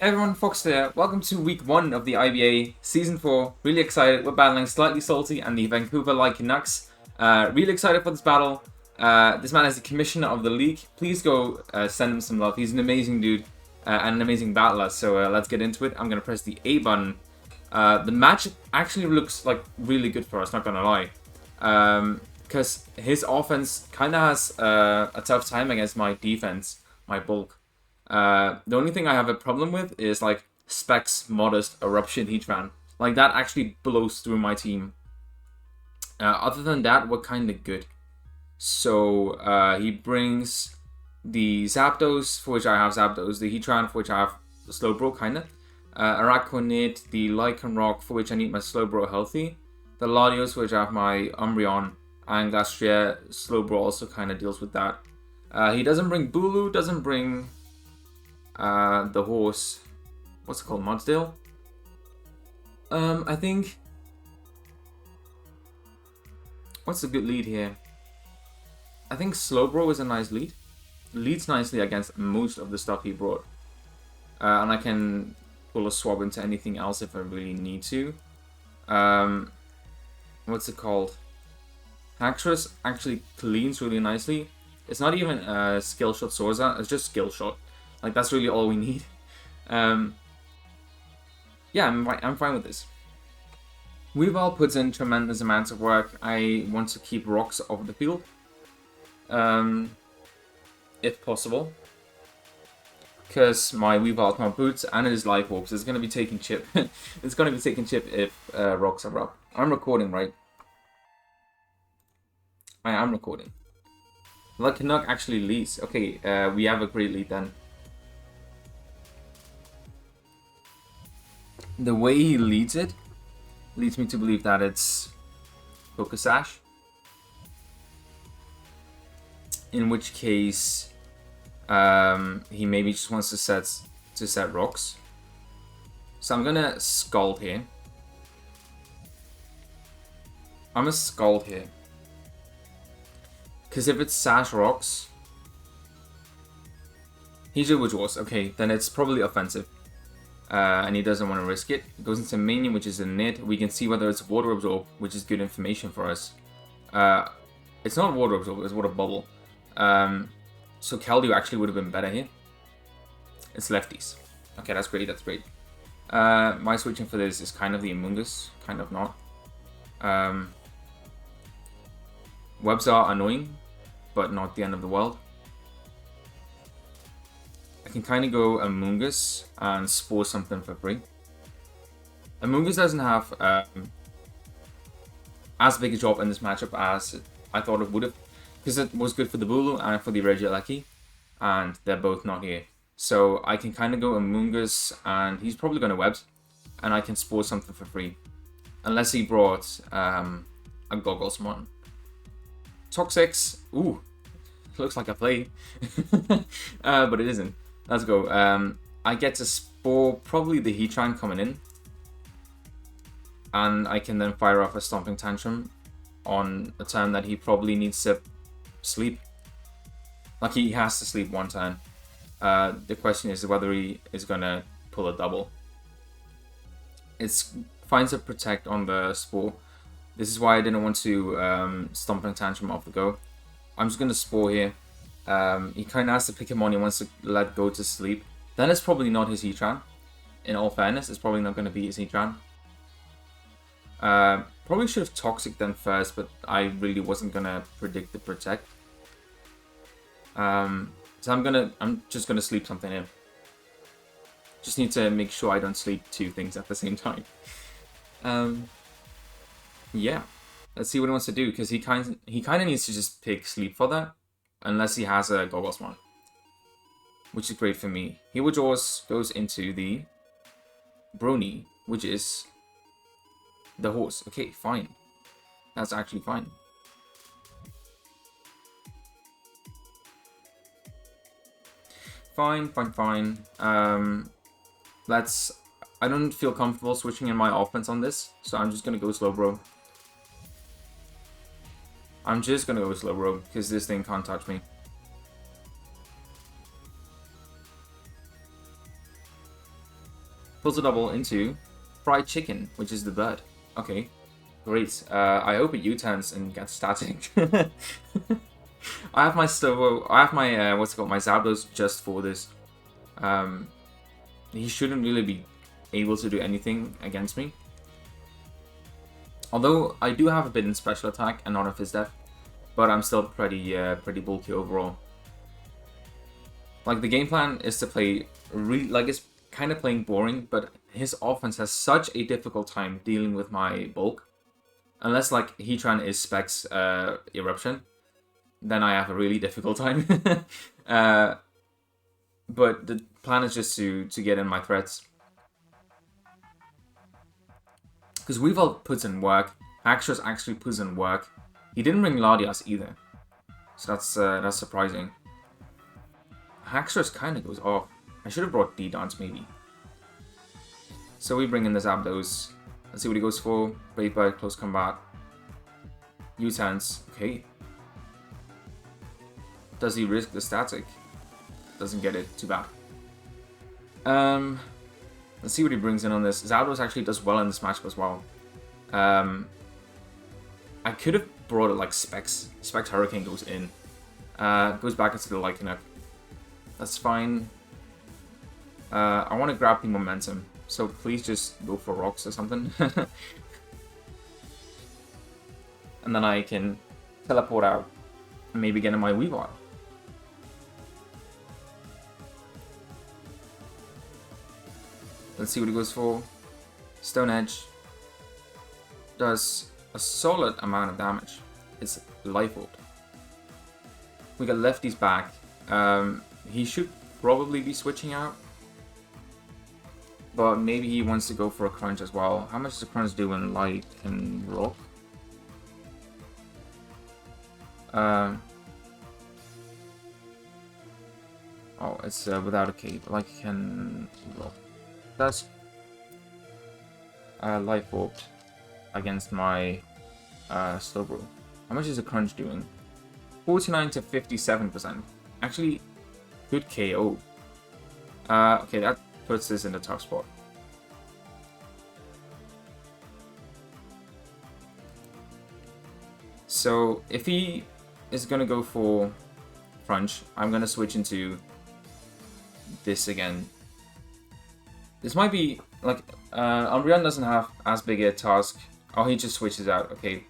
Hey everyone, Foxitor here. Welcome to week 1 of the IBA Season 4. Really excited. We're battling SlightliSalti and the Vancouver Lycanucks. Really excited for this battle. This man is the commissioner of the league. Please go send him some love. He's an amazing dude and an amazing battler. So let's get into it. I'm going to press the A button. The match actually looks like really good for us, not going to lie. Because his offense kind of has a tough time against my defense, my bulk. The only thing I have a problem with is like Specs, Modest, Eruption, Heatran. Like that actually blows through my team. Other than that, we're kind of good. So he brings the Zapdos, for which I have Zapdos, the Heatran, for which I have Slowbro, kind of. Araquanid, the Lycanroc, for which I need my Slowbro healthy. The Latios, for which I have my Umbreon. And Glastrier, Slowbro also kind of deals with that. He doesn't bring Bulu, doesn't bring the horse, what's it called, Mudsdale? I think, what's a good lead here? I think Slowbro is a nice lead. Leads nicely against most of the stuff he brought. And I can pull a swap into anything else if I really need to. What's it called? Haxorus actually cleans really nicely. It's not even a Skill Shot Sworza, it's just Skill Shot. Like, that's really all we need. Yeah, I'm fine with this. Weavile puts in tremendous amounts of work. I want to keep rocks off the field. If possible. Because my Weavile can't boots and it is Life Orb, so it's going to be taking chip. It's going to be taking chip if rocks are up. I'm recording, right? I am recording. Lycanroc actually leads. Okay, we have a great lead then. The way he leads it leads me to believe that it's Pokesash. In which case, he maybe just wants to set rocks. So I'm gonna Scald here. I'm gonna Scald here. Because if it's Sash Rocks, he's Jaws. Okay, then it's probably offensive. And he doesn't want to risk it. It goes into Minion, which is a Knit. We can see whether it's Water Absorb, which is good information for us. It's not Water Absorb, it's Water Bubble. So Keldeo actually would have been better here. It's lefties. Okay, that's great, that's great. My switching for this is kind of the Amoonguss, kind of not. Webs are annoying, but not the end of the world. I can kind of go Amoonguss and Spore something for free. Amoonguss doesn't have as big a job in this matchup as I thought it would have, because it was good for the Bulu and for the Regieleki, and they're both not here. So I can kind of go Amoonguss, and he's probably going to Webs, and I can Spore something for free. Unless he brought a Goggles-mon. Toxics, ooh, looks like a play, but it isn't. Let's go. I get to Spore probably the Heatran coming in. And I can then fire off a Stomping Tantrum on a turn that he probably needs to sleep. Like, he has to sleep one turn. The question is whether he is going to pull a double. It's finds a Protect on the Spore. This is why I didn't want to Stomping Tantrum off the go. I'm just going to Spore here. He kind of has to pick him on. He wants to let go to sleep. Then it's probably not his Heatran. In all fairness, it's probably not going to be his Heatran. Probably should have Toxic then first, but I really wasn't going to predict the Protect. So I'm just going to sleep something in. Just need to make sure I don't sleep two things at the same time. Yeah. Let's see what he wants to do, because he kind of needs to just pick Sleep for that. Unless he has a Goggles-mon, which is great for me. Jaws goes into the Brony, which is the horse. Okay, fine. That's actually fine. Fine. I don't feel comfortable switching in my offense on this, so I'm just gonna go Slowbro. I'm just gonna go Slowbro, because this thing can't touch me. Puzzle double into fried chicken, which is the bird. Okay, great. I hope it U-turns and gets static. I have my Slovo, I have my, what's it called, my Zapdos just for this. He shouldn't really be able to do anything against me. Although I do have a bit in special attack and not a Fizz Def, but I'm still pretty bulky overall. Like, the game plan is to play, like, it's kind of playing boring, but his offense has such a difficult time dealing with my bulk. Unless, like, Heatran is Specs Eruption, then I have a really difficult time. But the plan is just to get in my threats. Because Weavile puts in work, Haxorus actually puts in work. He didn't bring Latias either, so that's surprising. Haxorus kind of goes off. I should have brought D-Dance maybe. So we bring in the Zapdos. Let's see what he goes for. Brave Bird, Close Combat. U-turns. Okay. Does he risk the static? Doesn't get it. Too bad. Let's see what he brings in on this. Zapdos actually does well in this matchup as well. I could have brought it like Specs. Specs Hurricane goes in. Goes back into the Lycanuck. That's fine. I want to grab the momentum, so please just go for rocks or something. And then I can teleport out and maybe get in my Weavile. Let's see what he goes for. Stone Edge does a solid amount of damage. It's Life Orb. We got Lefty's back. He should probably be switching out. But maybe he wants to go for a Crunch as well. How much does a Crunch do in Light and Rock? Oh, it's without a cape. Like can Rock. That's Life Orb against my Slowbro. How much is a Crunch doing? 49 to 57%. Actually, good KO. Okay, that puts this in a tough spot. So if he is gonna go for Crunch, I'm gonna switch into this again. This might be like Umbreon doesn't have as big a task. Oh, he just switches out. Okay.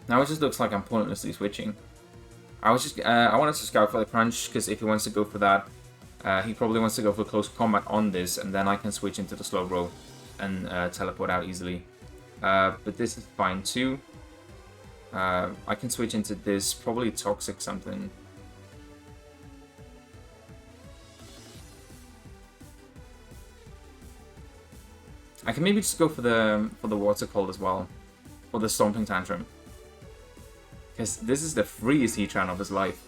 Now it just looks like I'm pointlessly switching. I wanted to scout for the Crunch because if he wants to go for that, he probably wants to go for close combat on this, and then I can switch into the Slowbro and teleport out easily. But this is fine too. I can switch into this, probably Toxic something. I can maybe just go for the Water Cold as well, or the Stomping Tantrum. Because this is the freest Heatran of his life.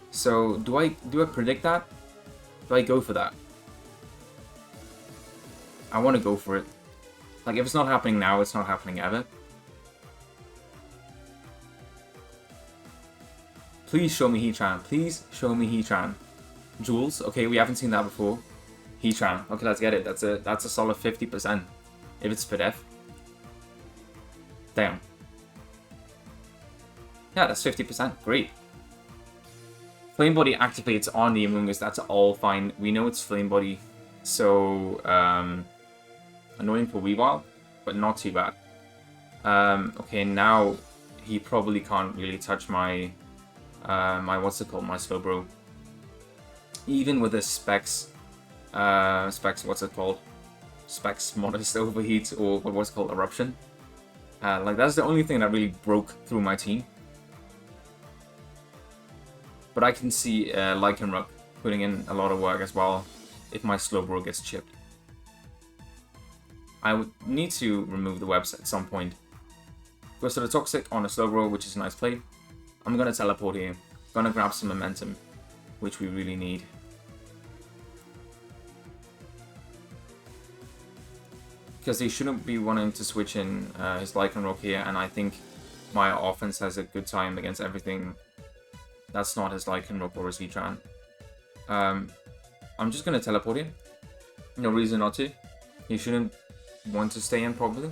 So do I predict that? Do I go for that? I want to go for it. Like if it's not happening now, it's not happening ever. Please show me Heatran. Please show me Heatran. Jules, okay, we haven't seen that before. Heatran, okay, let's get it. That's a solid 50%. If it's Spadef. Damn. Yeah, that's 50%. Great. Flame Body activates on the Amoonguss. That's all fine. We know it's Flame Body. So, annoying for Weavile, but not too bad. Okay, now he probably can't really touch my, what's it called? My Slowbro. Even with his Specs, what's it called? Specs Modest Overheat, or what's called Eruption. Like, that's the only thing that really broke through my team. But I can see Lycanroc putting in a lot of work as well if my Slowbro gets chipped. I would need to remove the webs at some point. Goes to the Toxic on a Slowbro, which is a nice play. I'm gonna teleport here. Gonna grab some momentum, which we really need. Because they shouldn't be wanting to switch in his Lycanroc here, and I think my offense has a good time against everything that's not his Lycanroc or his Heatran. I'm just gonna teleport him. No reason not to. He shouldn't want to stay in, probably.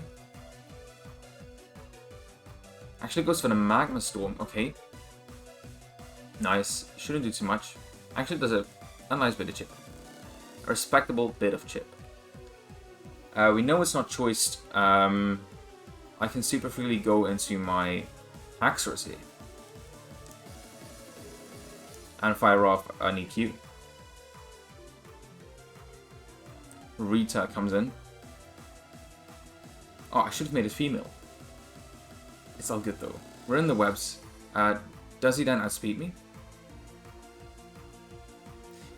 Actually goes for the Magma Storm. Okay. Nice. Shouldn't do too much. Actually does a nice bit of chip. A respectable bit of chip. We know it's not choiced. I can super freely go into my Haxorus here. And fire off an EQ. Rita comes in. Oh, I should have made it female. It's all good though. We're in the webs. Does he then outspeed me?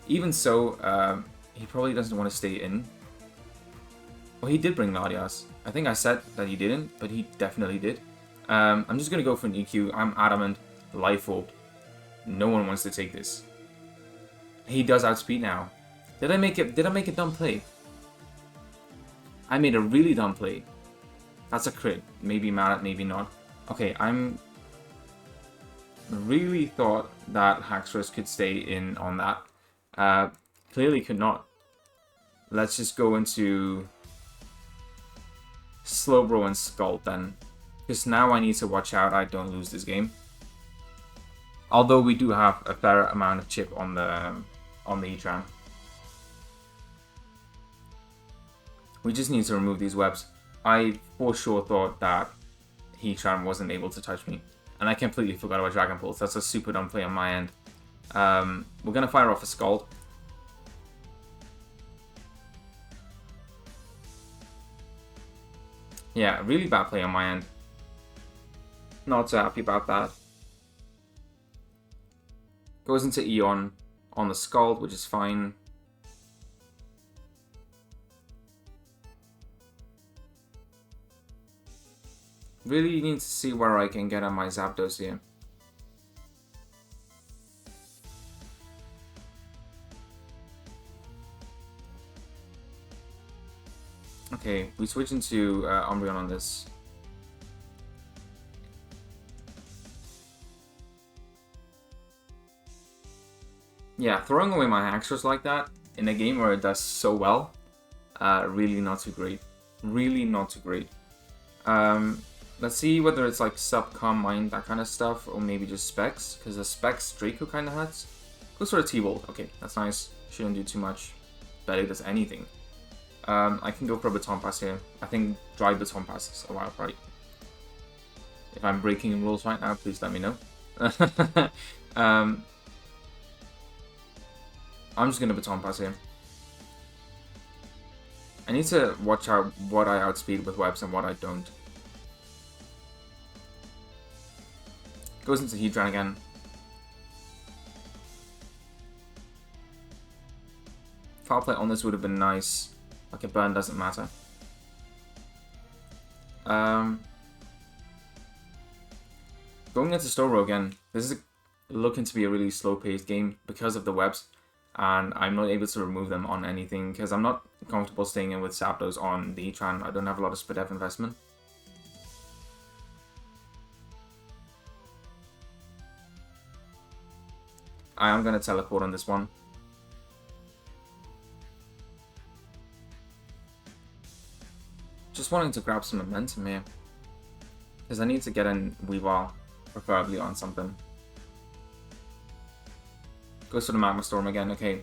Even so, he probably doesn't want to stay in. Well, he did bring Latias. I think I said that he didn't, but he definitely did. I'm just going to go for an EQ. I'm adamant. Life Orb. No one wants to take this. He does outspeed now. Did I make a dumb play? I made a really dumb play. That's a crit. Maybe mad, maybe not. Okay, I'm really thought that Haxorus could stay in on that. Clearly could not. Let's just go into Slowbro and Scald then. Because now I need to watch out I don't lose this game. Although we do have a fair amount of chip on the Heatran. We just need to remove these webs. I for sure thought that Heatran wasn't able to touch me. And I completely forgot about Dragon Pulse. That's a super dumb play on my end. We're going to fire off a Scald. Yeah, really bad play on my end. Not so happy about that. Goes into Eon on the Scald, which is fine. Really need to see where I can get on my Zapdos here. Okay, we switch into Umbreon on this. Yeah, throwing away my Haxorus like that in a game where it does so well, really not too great. Really not too great. Let's see whether it's like Sub, Calm Mind, that kind of stuff, or maybe just Specs, because the Specs Draco kind of hurts. Goes for a T-Bolt. Okay, that's nice. Shouldn't do too much. Barely does anything. I can go for a Baton Pass here. I think Dry Baton Pass is a wild right. If I'm breaking rules right now, please let me know. I'm just going to Baton Pass here. I need to watch out what I outspeed with webs and what I don't. Goes into Heatran again. Foul play on this would have been nice. Like a burn doesn't matter. Going into Storo again. This is looking to be a really slow-paced game because of the webs. And I'm not able to remove them on anything because I'm not comfortable staying in with Zapdos on the Heatran. I don't have a lot of Spadef investment. I am going to teleport on this one. Just wanting to grab some momentum here. Because I need to get in Weavile, preferably on something. Goes for the Magma Storm again, okay.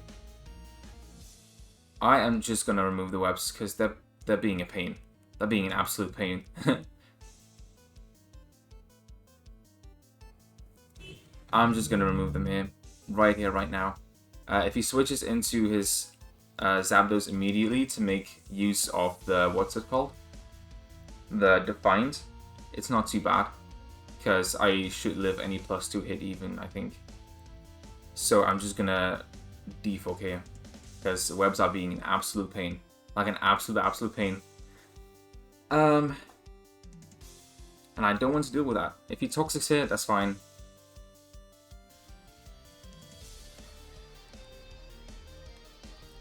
I am just going to remove the webs because they're being a pain. They're being an absolute pain. I'm just going to remove them here. Right here, right now. If he switches into his Zapdos immediately to make use of the, what's it called? The Defiant, it's not too bad. Because I should live any +2 hit even, I think. So I'm just gonna defog here. Because the webs are being an absolute pain. Like an absolute pain. And I don't want to deal with that. If he Toxics here, that's fine.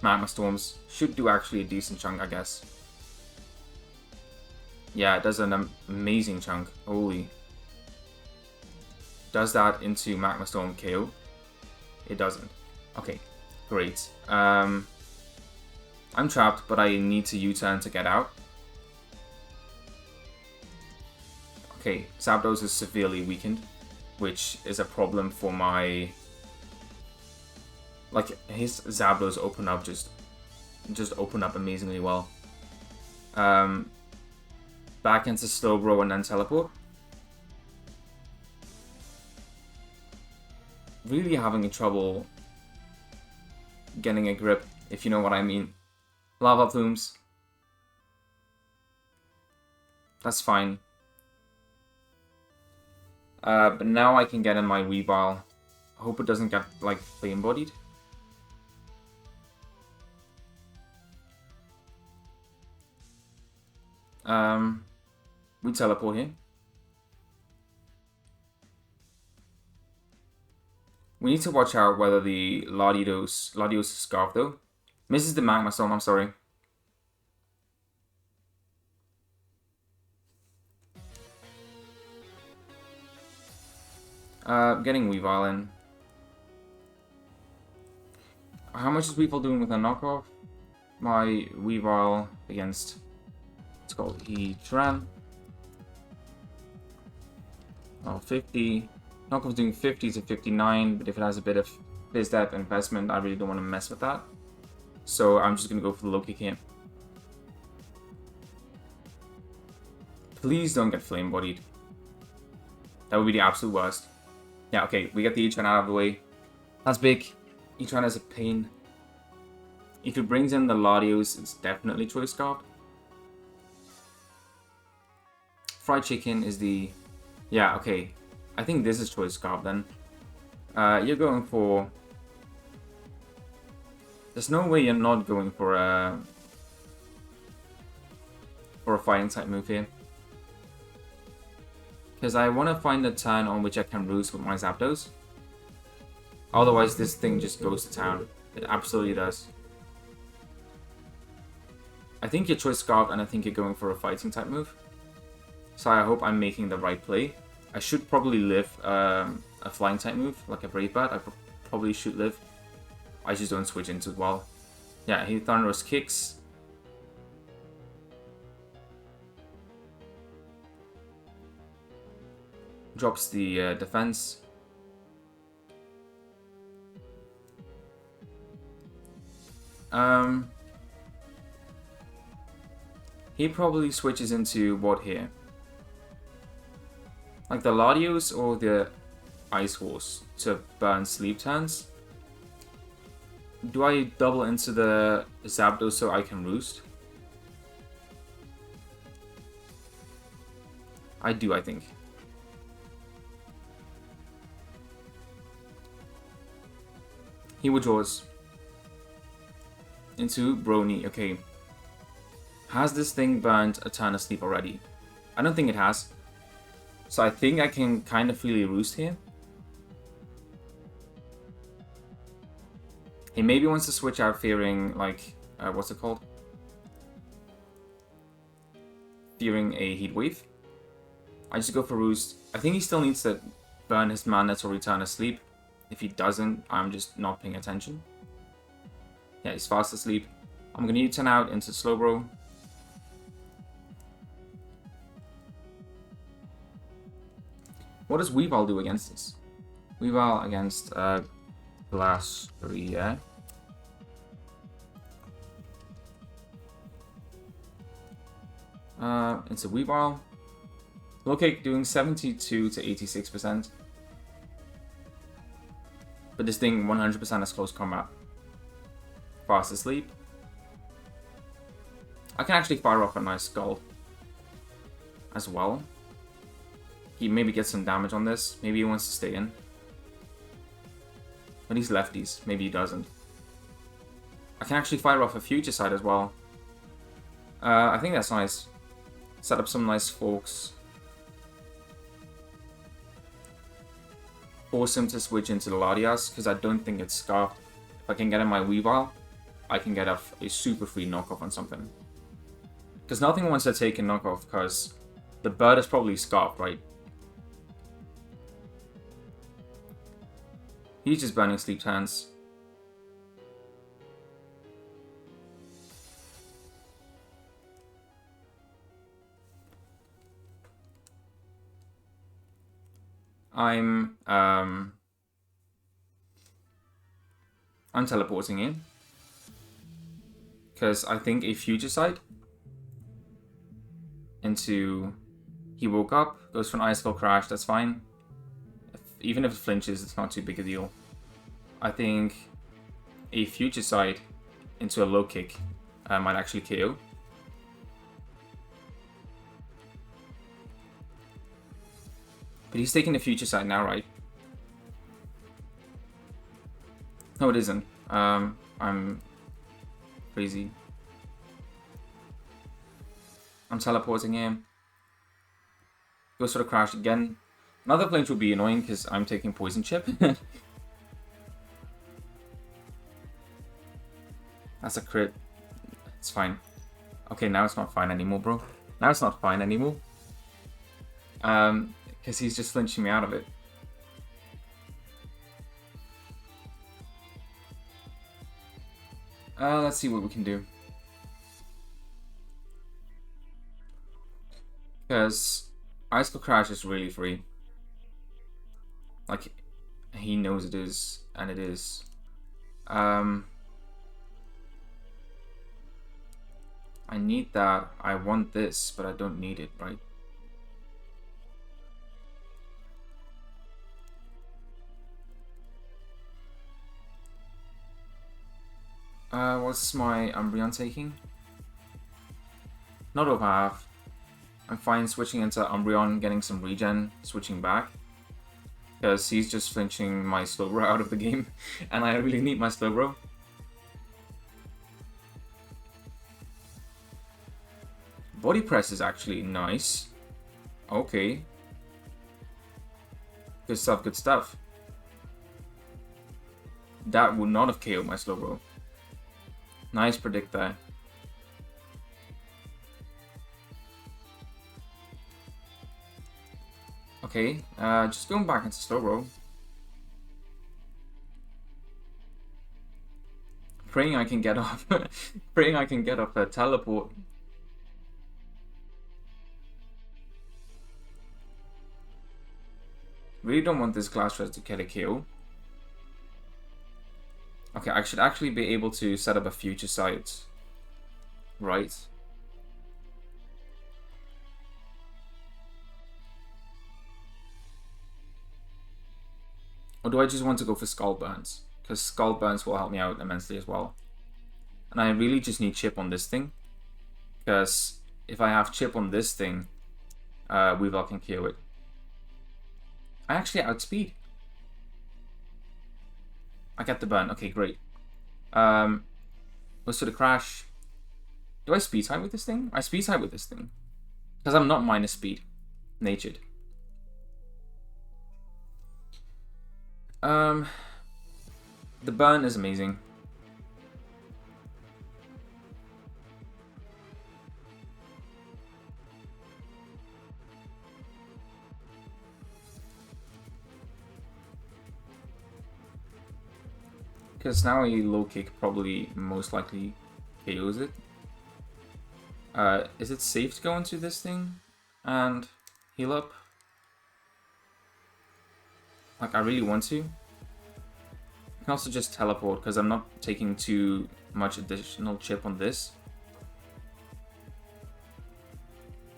Magma Storms should do actually a decent chunk, I guess. Yeah, it does an amazing chunk. Holy. Does that into Magma Storm KO? It doesn't. Okay, great. I'm trapped, but I need to U-turn to get out. Okay, Zapdos is severely weakened, which is a problem for my... Like, his Zapdos open up just open up amazingly well. Back into Slowbro and then Teleport. Really having trouble getting a grip, if you know what I mean. Lava Plumes. That's fine. But now I can get in my Weavile. I hope it doesn't get, like, flame-bodied. We teleport here. We need to watch out whether the Latios Scarf though. Misses the Magma Storm, I'm sorry. Getting Weavile in. How much is Weavile doing with a knockoff? My Weavile against, it's called Heatran. Oh, 50. Knockoff's doing 50 to 59, but if it has a bit of biz depth investment, I really don't want to mess with that. So I'm just going to go for the Loki camp. Please don't get flame bodied. That would be the absolute worst. Yeah, okay, we get the Heatran out of the way. That's big. Heatran is a pain. If it brings in the Latios, it's definitely Choice Scarf. Fried Chicken is the... Yeah, okay. I think this is Choice Scarf then. You're going for... There's no way you're not going for a fighting type move here. Because I want to find a turn on which I can roost with my Zapdos. Otherwise this thing just goes to town. It absolutely does. I think you're Choice Scarf and I think you're going for a fighting type move. So I hope I'm making the right play. I should probably live a flying type move, like a Brave Bird. I probably should live. I just don't switch into it well. Yeah, he Thunderous kicks. Drops the defense. He probably switches into what here? Like the Latios or the Ice Horse to burn sleep turns. Do I double into the Zapdos so I can roost? I do, I think. He withdraws into Brony. Okay. Has this thing burned a turn of sleep already? I don't think it has. So I think I can kind of freely roost here. He maybe wants to switch out fearing, like, what's it called? Fearing a Heat Wave. I just go for roost. I think he still needs to burn his mana to return to sleep. If he doesn't, I'm just not paying attention. Yeah, he's fast asleep. I'm gonna U-turn out into Slowbro. What does Weavile do against this? Weavile against Glass 3, yeah. It's a Weavile. Locate doing 72 to 86%. But this thing 100% has close combat. Fast asleep. I can actually fire off a nice Skull as well. He maybe gets some damage on this. Maybe he wants to stay in. But he's lefties. Maybe he doesn't. I can actually fire off a Future Sight as well. I think that's nice. Set up some nice forks. Force him to switch into the Latias, because I don't think it's Scarfed. If I can get in my Weavile, I can get a super free knockoff on something. Because nothing wants to take a knockoff, because the bird is probably Scarfed, right? He's just burning Sleep Hands. I'm teleporting in. Because I think a Future Sight into... He woke up, goes for an Ice Skull Crash, that's fine. Even if it flinches, it's not too big a deal. I think a Future Sight into a Low Kick might actually KO. But he's taking the Future Sight now, right? No, it isn't. I'm crazy. I'm teleporting him. Goes for the Crash again. Another flinch would be annoying because I'm taking Poison Chip. That's a crit. It's fine. Okay, now it's not fine anymore, bro. Now it's not fine anymore. Because he's just flinching me out of it. Let's see what we can do. Because Ice Skull Crash is really free. Like, he knows it is, and it is. I need that. I want this, but I don't need it, right? What's my Umbreon taking? Not over half. I'm fine switching into Umbreon, getting some regen, switching back. Because he's just flinching my Slowbro out of the game, and I really need my Slowbro. Body Press is actually nice. Okay. Good stuff, good stuff. That would not have KO'd my Slowbro. Nice predict there. Okay, just going back into Slowbro. Praying I can get off. Praying I can get off a teleport. Really don't want this Glass Rest to get a kill. Okay, I should actually be able to set up a Future Sight. Right. Or do I just want to go for Skull Burns? Because Skull Burns will help me out immensely as well. And I really just need Chip on this thing. Because if I have Chip on this thing, Weavile can KO it. I actually outspeed. I get the burn. Okay, great. Let's do the Crash. Do I speed type with this thing? I speed type with this thing. Because I'm not minus speed. Natured. The burn is amazing. Because now a low kick probably most likely KOs it. Is it safe to go into this thing and heal up? Like, I really want to. I can also just teleport because I'm not taking too much additional chip on this.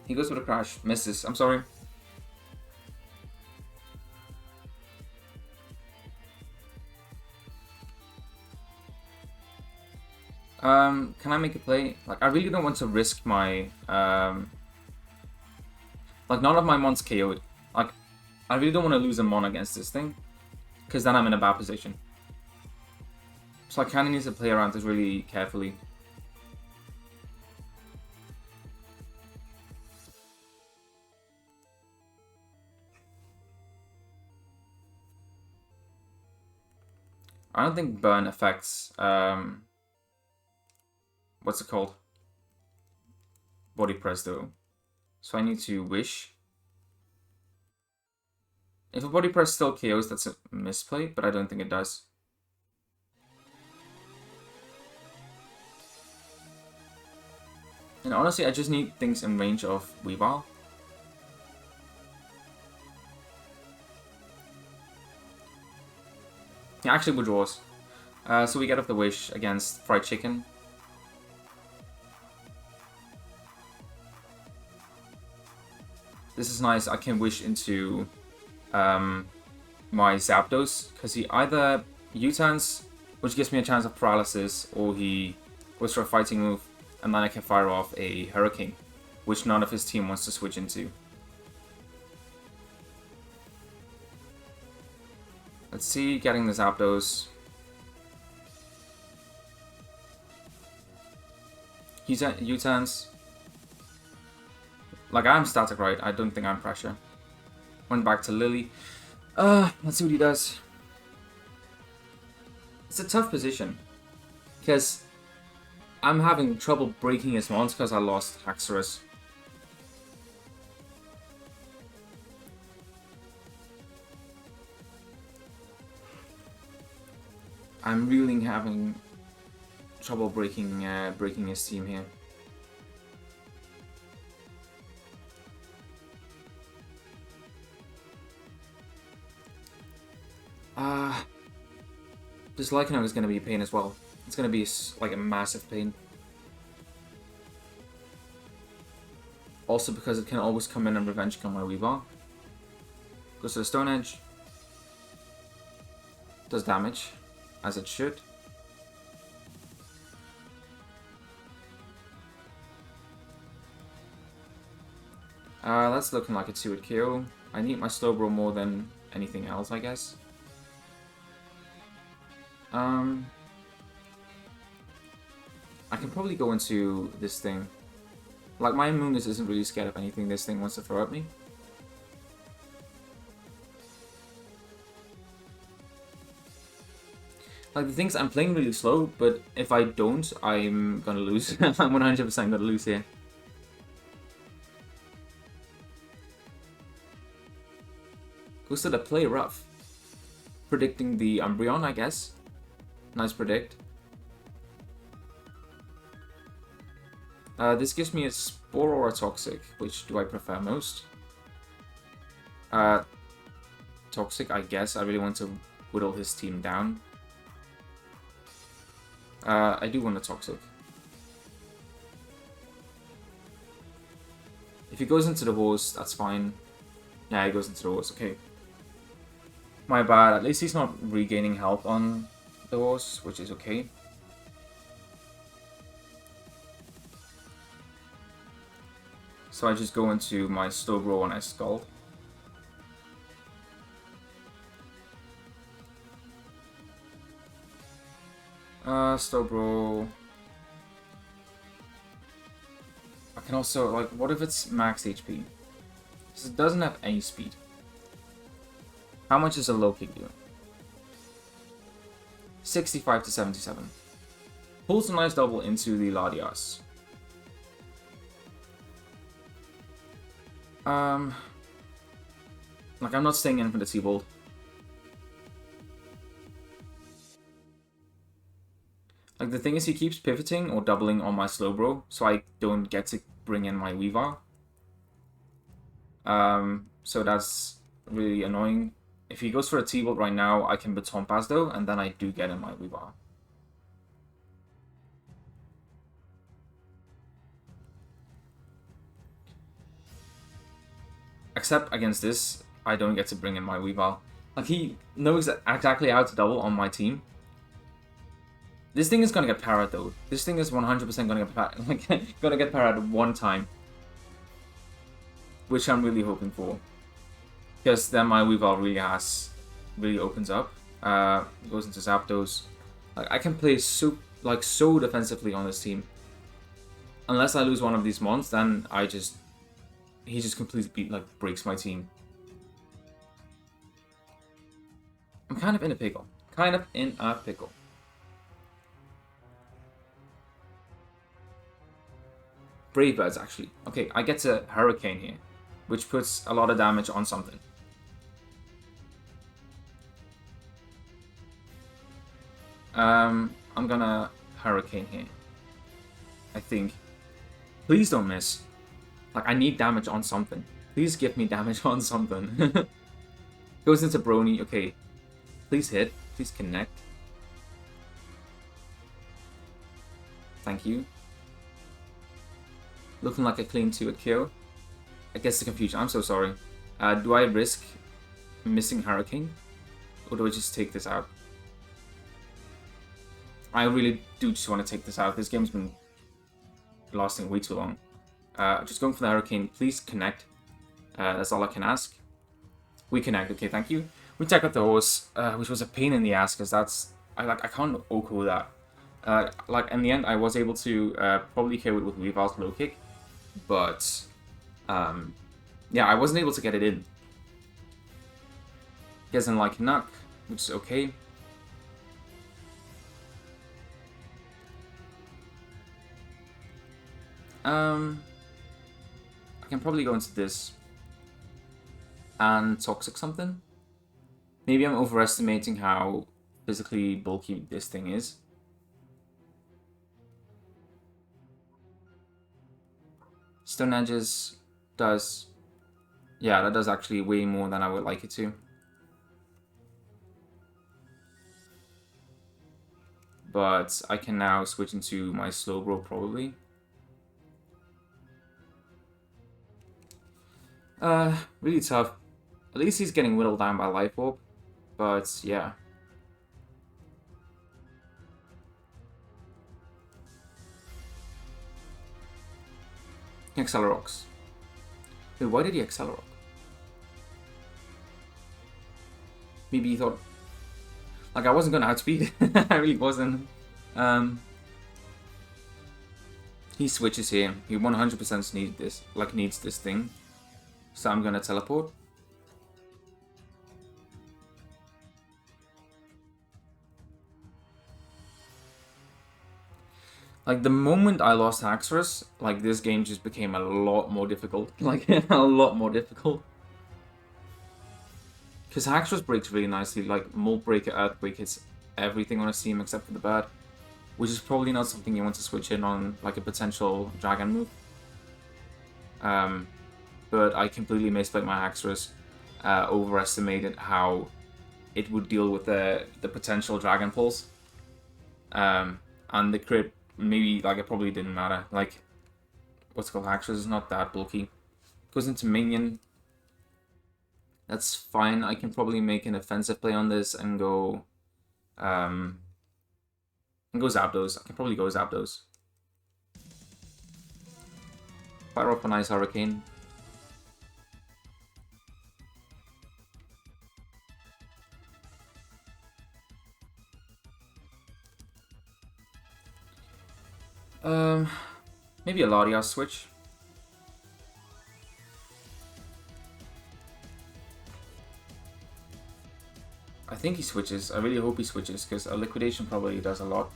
He goes for the Crash, misses. I'm sorry. Can I make a play? Like, I really don't want to risk my, like, none of my mons KO'd. Like, I really don't want to lose a mon against this thing, because then I'm in a bad position. So I kind of need to play around this really carefully. I don't think burn affects, what's it called? Body press though. So I need to wish. If a body press still KOs, that's a misplay, but I don't think it does. And honestly, I just need things in range of Weavile. He actually withdraws. So we get off the wish against Fried Chicken. This is nice. I can wish into my Zapdos, because he either U-turns, which gives me a chance of paralysis, or he goes for a fighting move, and then I can fire off a Hurricane, which none of his team wants to switch into. Let's see, getting the Zapdos. He's at U-turns. Like, I'm static, right? I don't think I'm pressure. Went back to Lily. Let's see what he does. It's a tough position, because I'm having trouble breaking his mons because I lost Haxorus. I'm really having trouble breaking his team here. This Lycanroc is going to be a pain as well. It's going to be like a massive pain. Also because it can always come in and revenge kill my Weavile. Goes to the Stone Edge. Does damage, as it should. That's looking like a 2-hit KO. I need my Slowbro more than anything else, I guess. I can probably go into this thing. Like, my Moonus isn't really scared of anything this thing wants to throw at me. Like, the things, I'm playing really slow, but if I don't, I'm gonna lose. I'm 100% gonna lose here. Goes to the play rough. Predicting the Umbreon, I guess. Nice predict. This gives me a Spore or a Toxic. Which do I prefer most? Toxic, I guess. I really want to whittle his team down. I do want a Toxic. If he goes into the horse, that's fine. Yeah, he goes into the horse, okay. My bad, at least he's not regaining health on the horse, which is okay. So I just go into my Slowbro and I Scald. Slowbro. I can also, like, what if it's max HP? Because it doesn't have any speed. How much is a low kick doing? 65 to 77. Pulls a nice double into the Latias. Like, I'm not staying in for the T-Bolt. Like, the thing is, he keeps pivoting or doubling on my Slowbro, so I don't get to bring in my Weavile. So that's really annoying. If he goes for a T-Bolt right now, I can Baton Pass though, and then I do get in my Weavile. Except against this, I don't get to bring in my Weavile. Like, he knows exactly how to double on my team. This thing is gonna get parried though. This thing is 100% gonna get parried. Like, gonna get parried one time. Which I'm really hoping for. Because then my Weavile really opens up. Goes into Zapdos. Like, I can play so defensively on this team. Unless I lose one of these mons, then he just completely breaks my team. I'm kind of in a pickle. Brave Birds, actually. Okay, I get a Hurricane here, which puts a lot of damage on something. I'm gonna Hurricane here. I think. Please don't miss. Like, I need damage on something. Please give me damage on something. Goes into Brony. Okay. Please hit. Please connect. Thank you. Looking like a clean 2 at KO. I guess the confusion. I'm so sorry. Do I risk missing Hurricane? Or do I just take this out? I really do just want to take this out. This game's been lasting way too long. Just going for the Hurricane. Please connect. That's all I can ask. We connect. Okay, thank you. We check out the horse, which was a pain in the ass because that's... I can't OHKO that. Like, in the end, I was able to probably KO it with Weavile's low kick. But, yeah, I wasn't able to get it in. He doesn't like Nuck, which is okay. I can probably go into this and Toxic something. Maybe I'm overestimating how physically bulky this thing is. Stone Edges does... Yeah, that does actually way more than I would like it to. But I can now switch into my Slowbro probably. Really tough. At least he's getting whittled down by Life Orb. But, yeah. Accelerox. Wait, why did he Accelerock? Maybe he thought... Like, I wasn't gonna outspeed. I really wasn't. He switches here. He 100% needs this. Like, needs this thing. So I'm gonna teleport. Like, the moment I lost Haxorus, like, this game just became a lot more difficult. Like, a lot more difficult. Because Haxorus breaks really nicely. Like, Molt Breaker, Earthquake hits everything on a team except for the bird. Which is probably not something you want to switch in on, like, a potential Dragon move. But I completely misplayed my Haxorus. Overestimated how it would deal with the potential Dragon Pulse. And the crit... Maybe, like, it probably didn't matter. Like, what's it called? Haxorus is not that bulky. Goes into Minion. That's fine. I can probably make an offensive play on this and go... and go Zapdos. I can probably go Zapdos. Fire off a nice Hurricane. Maybe a Latias switch. I think he switches. I really hope he switches, because a Liquidation probably does a lot.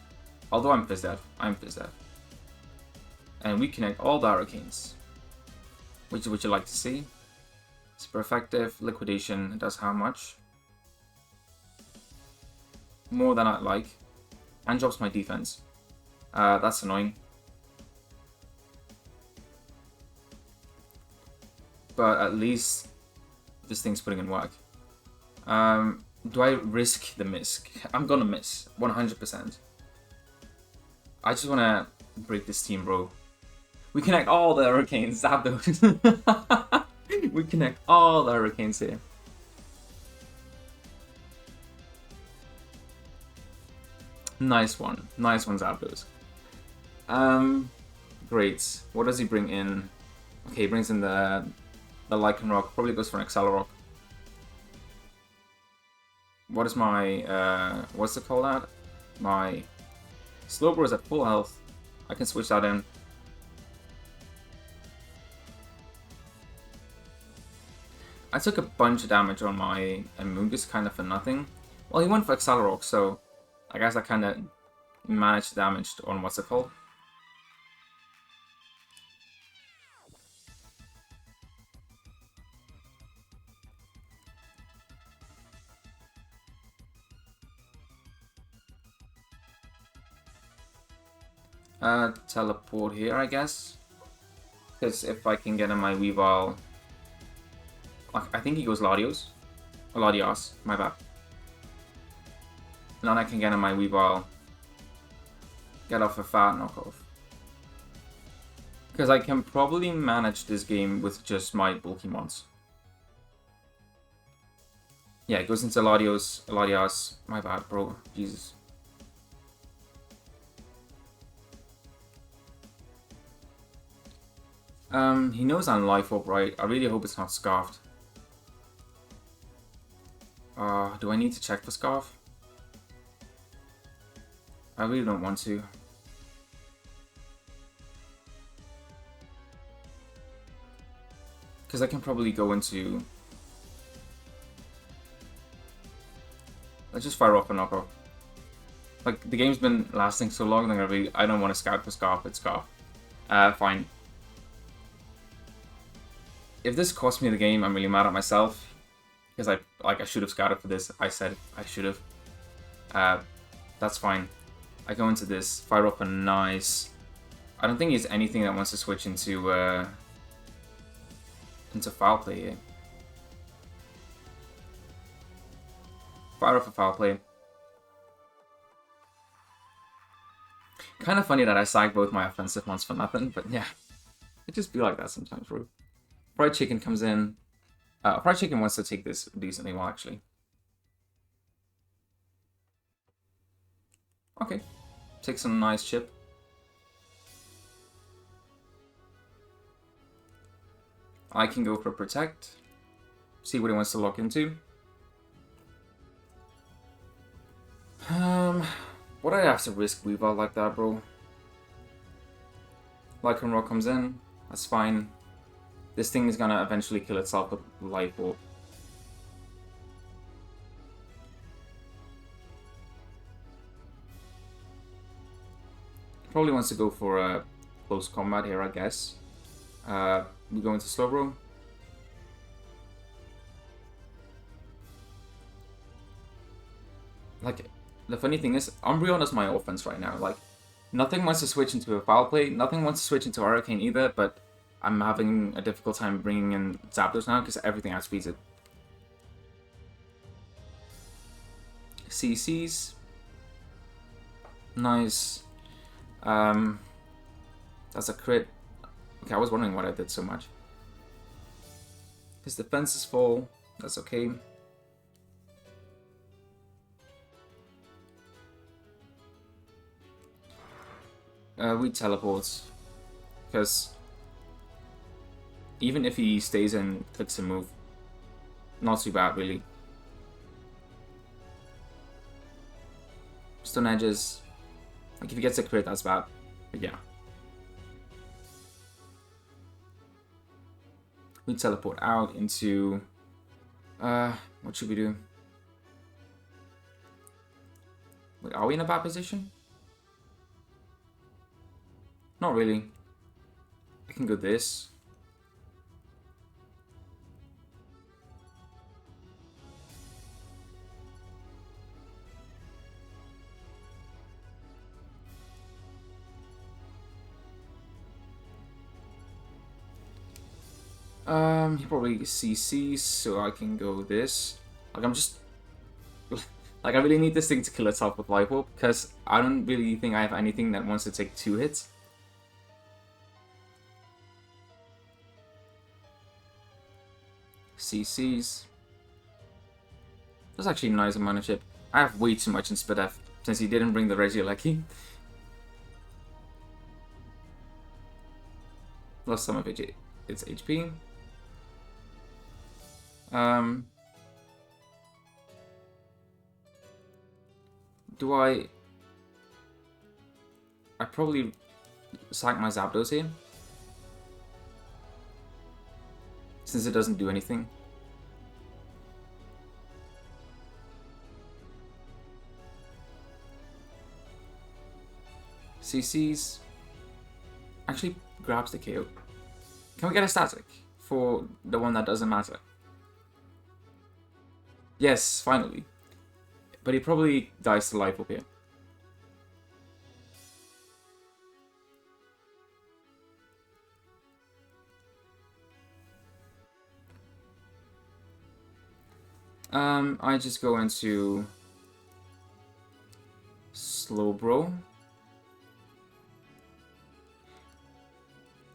Although I'm Fizzdev. I'm Fizzdev. And we connect all the Hurricanes. Which would you like to see? Super effective. Liquidation does how much? More than I'd like. And drops my defense. That's annoying. But at least this thing's putting in work. Do I risk the miss? I'm gonna miss. 100%. I just wanna break this team, bro. We connect all the Hurricanes. Zapdos. We connect all the Hurricanes here. Nice one. Nice one, Zapdos. Great. What does he bring in? Okay, he brings in the Lycanroc. Probably goes for an Accelerock. What is my, what's it called at? My Slowbro is at full health. I can switch that in. I took a bunch of damage on my Amoonguss kind of for nothing. Well, he went for Accelerock, so I guess I kind of managed damage on what's it called? Teleport here, I guess. Because if I can get in my Weavile... I think he goes Latios. Or Latios, my bad. Now I can get in my Weavile. Get off a fat knockoff. Because I can probably manage this game with just my bulky mons. Yeah, it goes into Latios. My bad, bro. Jesus. He knows I'm Life Orb, right? I really hope it's not Scarfed. Do I need to check for Scarf? I really don't want to. Because I can probably go into... Let's just fire off a knockoff. Like, the game's been lasting so long that I don't want to scout for Scarf, it's Scarf. Fine. If this cost me the game, I'm really mad at myself. Because I should have scouted for this. I said I should have. That's fine. I go into this, fire up a nice... I don't think it's anything that wants to switch into foul play here. Fire up a foul play. Kind of funny that I sagged both my offensive ones for nothing, but yeah. It just be like that sometimes, bro. Fried Chicken comes in. Fried Chicken wants to take this decently well, actually. Okay. Take some nice chip. I can go for Protect. See what he wants to lock into. Would I have to risk Weavile like that, bro? Lycanroc comes in. That's fine. This thing is gonna eventually kill itself with Life Orb. Probably wants to go for a close combat here, I guess. We go into Slowbro. Like, the funny thing is, Umbreon is my offense right now. Like, nothing wants to switch into a foul play, nothing wants to switch into Hurricane either, but I'm having a difficult time bringing in Zapdos now because everything outspeeds it. CCs. Nice. That's a crit. Okay, I was wondering why I did so much. His defense is full. That's okay. We teleport. Because even if he stays and clicks a move, not too bad, really. Stone Edges. Like, if he gets a crit, that's bad. But yeah. We teleport out into... what should we do? Wait, are we in a bad position? Not really. I can go this. He probably CCs, so I can go this. Like, I'm just... like, I really need this thing to kill itself with Life Orb, because I don't really think I have anything that wants to take 2 hits. CCs. That's actually a nice amount of chip. I have way too much in Spadef, since he didn't bring the Regieleki. Lost some of its HP. Do I probably sack my Zapdos here, since it doesn't do anything. CCs actually grabs the KO. Can we get a static for the one that doesn't matter? Yes, finally. But he probably dies to Life Orb here. I just go into Slowbro.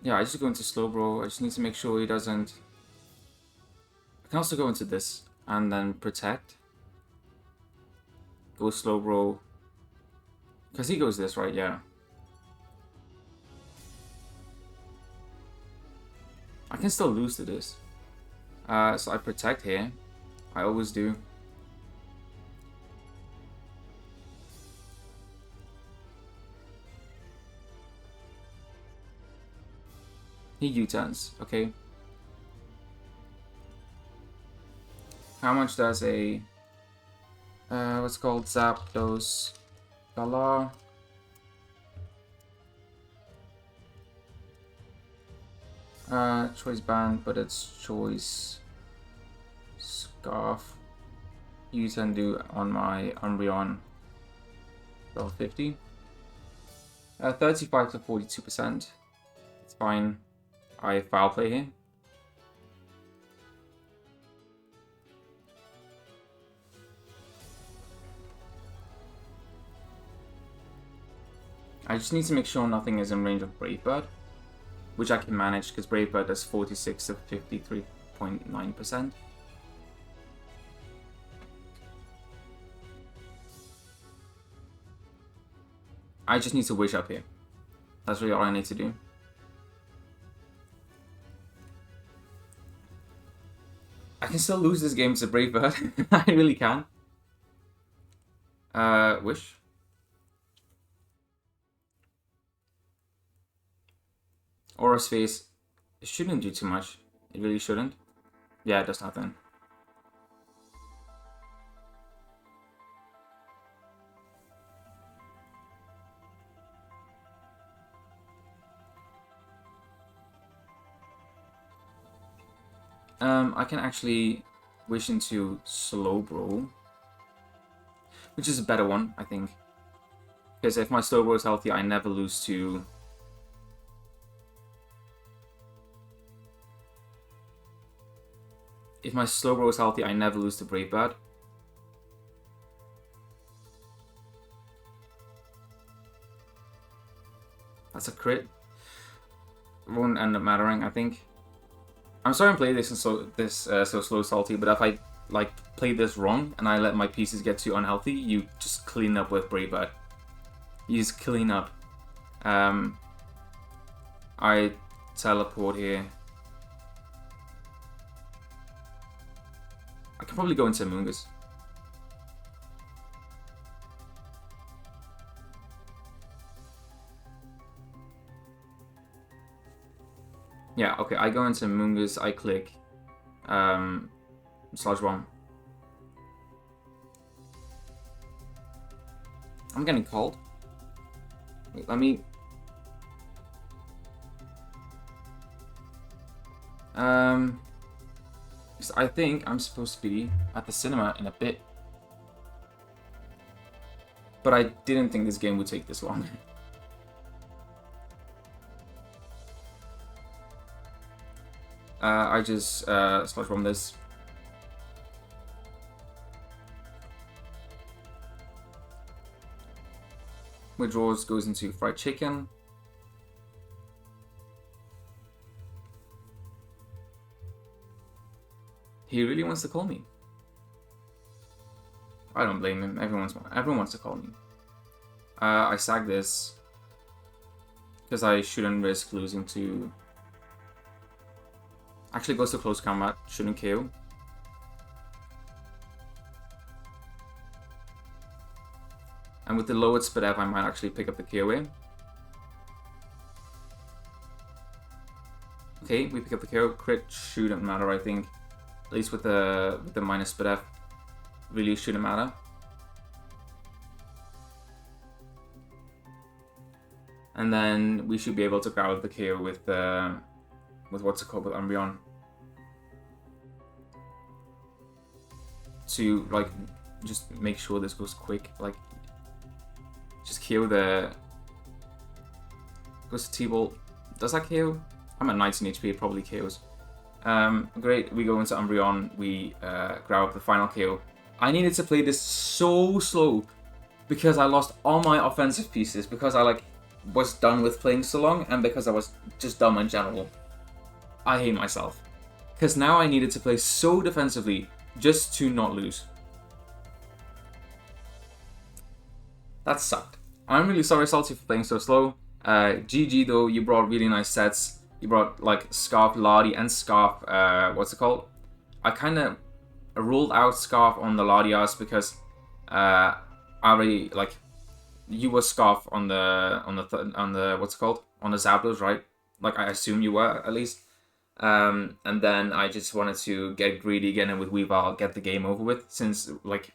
Yeah, I just go into Slowbro. I just need to make sure he doesn't... I can also go into this and then Protect. Go Slowbro. Because he goes this, right? Yeah. I can still lose to this. So I Protect here. I always do. He U-turns, okay. How much does a what's called Zapdos Galar? Choice Band, but it's Choice Scarf. U-turn do on my Umbreon. Level 50. 35 to 42%. It's fine. I foul play here. I just need to make sure nothing is in range of Brave Bird, which I can manage because Brave Bird does 46 to 53.9%. I just need to wish up here. That's really all I need to do. I can still lose this game to Brave Bird. I really can. Wish. Aura Space. It shouldn't do too much. It really shouldn't. Yeah, it does nothing. I can actually wish into Slowbro, which is a better one, I think. Because if my Slowbro is healthy, I never lose to... If my Slowbro is healthy, I never lose to Brave Bird. That's a crit. Won't end up mattering, I think. I'm sorry I played this and so slow salty, but if I like play this wrong and I let my pieces get too unhealthy, you just clean up with Brave Bird. You just clean up. I teleport here. I can probably go into Mungus. Yeah, okay, I go into Mungus, I click Sludge Bomb. I'm getting cold. Wait, let me... I think I'm supposed to be at the cinema in a bit. But I didn't think this game would take this long. I just Sludge Bomb this. Withdraws, goes into Fried Chicken. He really wants to call me. I don't blame him. Everyone wants to call me. I sag this because I shouldn't risk losing to... Actually goes to close combat, shouldn't KO. And with the lowered speed up, I might actually pick up the KO. Okay, we pick up the KO. Crit shouldn't matter, I think. At least with the minus speed up, really shouldn't matter. And then we should be able to grab the KO with what's it called, with Umbreon. To like just make sure this goes quick, like just KO the... Goes to T-Bolt. Does that KO? I'm at 19 HP, it probably KOs. Great, we go into Umbreon, we grab up the final KO. I needed to play this so slow because I lost all my offensive pieces, because I was done with playing so long, and because I was just dumb in general. I hate myself. Because now I needed to play so defensively just to not lose. That sucked. I'm really sorry, Salty, for playing so slow. GG though, you brought really nice sets. You brought like Scarf Lottie and Scarf, what's it called? I kind of ruled out Scarf on the Latias because I already you were Scarf on the what's it called? On the Zapdos, right? Like I assume you were at least. And then I just wanted to get greedy again and with Weavile get the game over with, since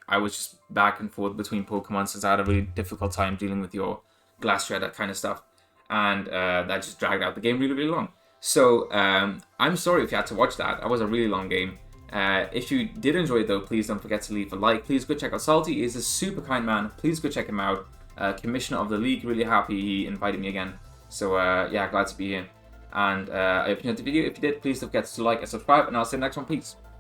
I was just back and forth between Pokemon since I had a really difficult time dealing with your Glass Shredder kind of stuff, and that just dragged out the game really long. So I'm sorry if you had to watch that. That was a really long game. If you did enjoy it though, please don't forget to leave a like. Please go check out Salty. He is a super kind man. Please go check him out. Commissioner of the league. Really happy he invited me again. So yeah, glad to be here. And I hope you enjoyed the video. If you did, please don't forget to like and subscribe, and I'll see you in the next one. Peace.